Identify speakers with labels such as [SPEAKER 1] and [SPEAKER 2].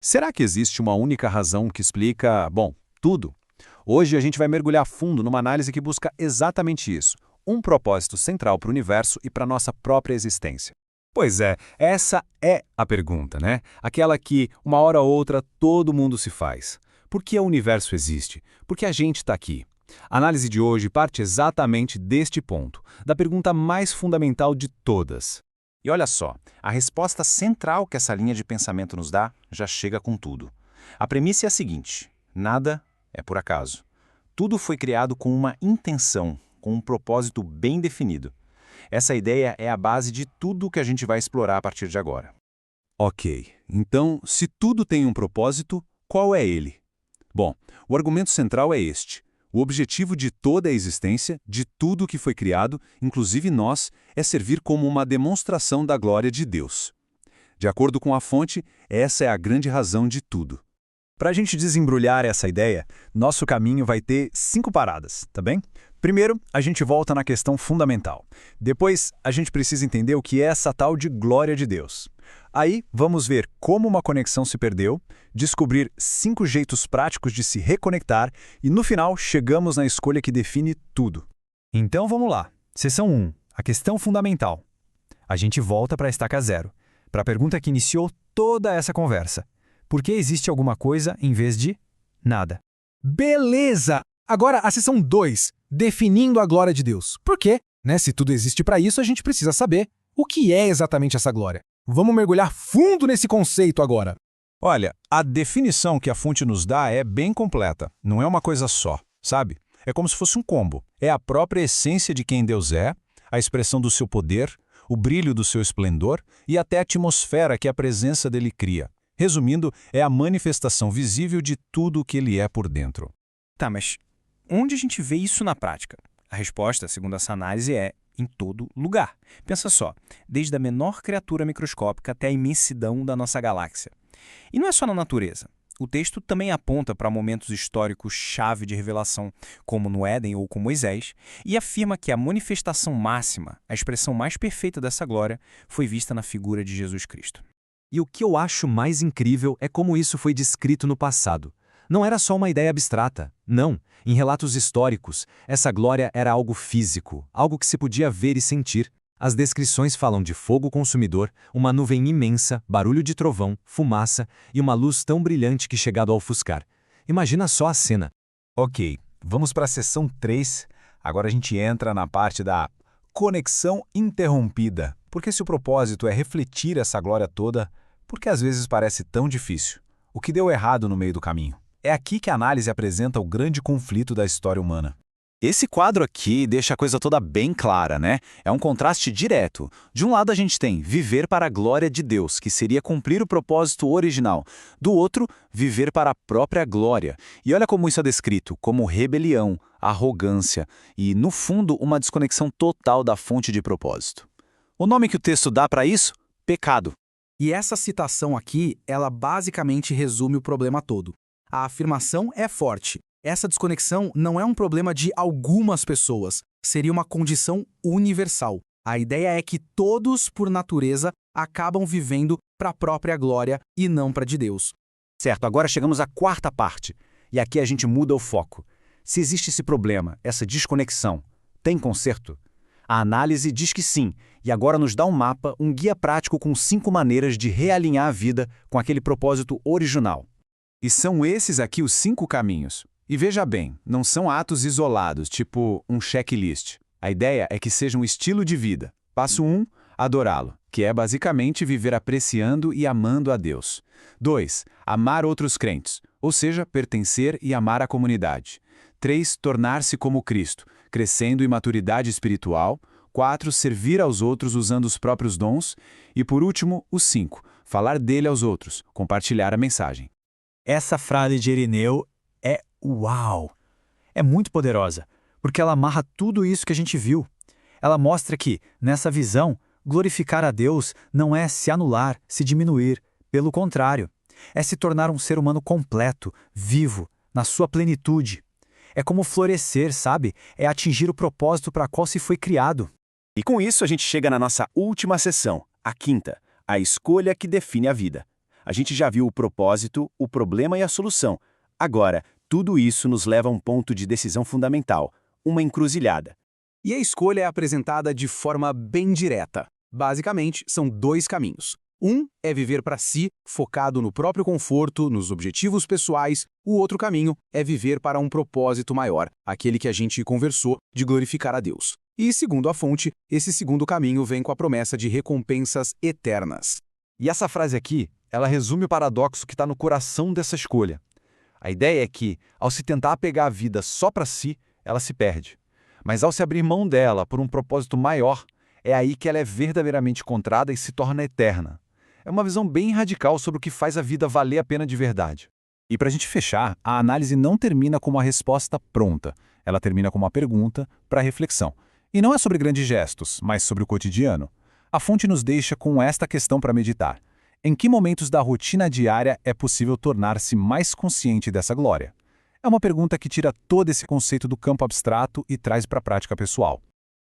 [SPEAKER 1] Será que existe uma única razão que explica, bom, tudo? Hoje a gente vai mergulhar fundo numa análise que busca exatamente isso, um propósito central para o universo e para a nossa própria existência.
[SPEAKER 2] Pois é, essa é a pergunta, né? Aquela que, uma hora ou outra, todo mundo se faz. Por que o universo existe? Por que a gente está aqui? A análise de hoje parte exatamente deste ponto, da pergunta mais fundamental de todas.
[SPEAKER 3] E olha só, a resposta central que essa linha de pensamento nos dá já chega com tudo. A premissa é a seguinte: nada é por acaso. Tudo foi criado com uma intenção, com um propósito bem definido. Essa ideia é a base de tudo que a gente vai explorar a partir de agora.
[SPEAKER 1] Ok, então, se tudo tem um propósito, qual é ele? Bom, o argumento central é este. O objetivo de toda a existência, de tudo que foi criado, inclusive nós, é servir como uma demonstração da glória de Deus. De acordo com a fonte, essa é a grande razão de tudo.
[SPEAKER 4] Para a gente desembrulhar essa ideia, nosso caminho vai ter 5 paradas, tá bem? Primeiro, a gente volta na questão fundamental. Depois, a gente precisa entender o que é essa tal de glória de Deus. Aí, vamos ver como uma conexão se perdeu, descobrir 5 jeitos práticos de se reconectar e, no final, chegamos na escolha que define tudo. Então, vamos lá. Seção 1. A questão fundamental. A gente volta para a estaca 0, para a pergunta que iniciou toda essa conversa. Por que existe alguma coisa em vez de nada?
[SPEAKER 5] Beleza! Agora a seção 2, definindo a glória de Deus. Por quê? Se tudo existe para isso, a gente precisa saber o que é exatamente essa glória. Vamos mergulhar fundo nesse conceito agora.
[SPEAKER 2] Olha, a definição que a fonte nos dá é bem completa, não é uma coisa só, sabe? É como se fosse um combo. É a própria essência de quem Deus é, a expressão do seu poder, o brilho do seu esplendor e até a atmosfera que a presença dele cria. Resumindo, é a manifestação visível de tudo o que ele é por dentro.
[SPEAKER 6] Tá, mas onde a gente vê isso na prática? A resposta, segundo essa análise, é em todo lugar. Pensa só, desde a menor criatura microscópica até a imensidão da nossa galáxia. E não é só na natureza. O texto também aponta para momentos históricos-chave de revelação, como no Éden ou com Moisés, e afirma que a manifestação máxima, a expressão mais perfeita dessa glória, foi vista na figura de Jesus Cristo.
[SPEAKER 7] E o que eu acho mais incrível é como isso foi descrito no passado. Não era só uma ideia abstrata. Não. Em relatos históricos, essa glória era algo físico, algo que se podia ver e sentir. As descrições falam de fogo consumidor, uma nuvem imensa, barulho de trovão, fumaça e uma luz tão brilhante que chegado a ofuscar. Imagina só a cena.
[SPEAKER 4] Ok, vamos para a seção 3. Agora a gente entra na parte da conexão interrompida. Porque se o propósito é refletir essa glória toda, por que às vezes parece tão difícil? O que deu errado no meio do caminho? É aqui que a análise apresenta o grande conflito da história humana.
[SPEAKER 3] Esse quadro aqui deixa a coisa toda bem clara, né? É um contraste direto. De um lado a gente tem viver para a glória de Deus, que seria cumprir o propósito original. Do outro, viver para a própria glória. E olha como isso é descrito, como rebelião, arrogância e, no fundo, uma desconexão total da fonte de propósito. O nome que o texto dá para isso? Pecado.
[SPEAKER 5] E essa citação aqui, ela basicamente resume o problema todo. A afirmação é forte. Essa desconexão não é um problema de algumas pessoas, seria uma condição universal. A ideia é que todos, por natureza, acabam vivendo para a própria glória e não para de Deus.
[SPEAKER 3] Certo, agora chegamos à quarta parte. E aqui a gente muda o foco. Se existe esse problema, essa desconexão, tem conserto? A análise diz que sim, e agora nos dá um mapa, um guia prático com 5 maneiras de realinhar a vida com aquele propósito original.
[SPEAKER 2] E são esses aqui os 5 caminhos. E veja bem, não são atos isolados, tipo um checklist. A ideia é que seja um estilo de vida. Passo 1, adorá-lo, que é basicamente viver apreciando e amando a Deus. 2, amar outros crentes, ou seja, pertencer e amar a comunidade. 3, tornar-se como Cristo, crescendo em maturidade espiritual. 4, servir aos outros usando os próprios dons. E por último, o 5, falar dele aos outros, compartilhar a mensagem.
[SPEAKER 4] Essa frase de Irineu é uau! É muito poderosa, porque ela amarra tudo isso que a gente viu. Ela mostra que, nessa visão, glorificar a Deus não é se anular, se diminuir. Pelo contrário, é se tornar um ser humano completo, vivo, na sua plenitude. É como florescer, sabe? É atingir o propósito para qual se foi criado.
[SPEAKER 3] E com isso a gente chega na nossa última sessão, a quinta, a escolha que define a vida.
[SPEAKER 8] A gente já viu o propósito, o problema e a solução. Agora, tudo isso nos leva a um ponto de decisão fundamental, uma encruzilhada.
[SPEAKER 5] E a escolha é apresentada de forma bem direta. Basicamente, são dois caminhos. Um é viver para si, focado no próprio conforto, nos objetivos pessoais. O outro caminho é viver para um propósito maior, aquele que a gente conversou, de glorificar a Deus. E, segundo a fonte, esse segundo caminho vem com a promessa de recompensas eternas.
[SPEAKER 2] E essa frase aqui, ela resume o paradoxo que está no coração dessa escolha. A ideia é que, ao se tentar apegar a vida só para si, ela se perde. Mas ao se abrir mão dela por um propósito maior, é aí que ela é verdadeiramente encontrada e se torna eterna. É uma visão bem radical sobre o que faz a vida valer a pena de verdade. E para a gente fechar, a análise não termina com uma resposta pronta. Ela termina com uma pergunta para reflexão. E não é sobre grandes gestos, mas sobre o cotidiano. A fonte nos deixa com esta questão para meditar. Em que momentos da rotina diária é possível tornar-se mais consciente dessa glória? É uma pergunta que tira todo esse conceito do campo abstrato e traz para a prática pessoal.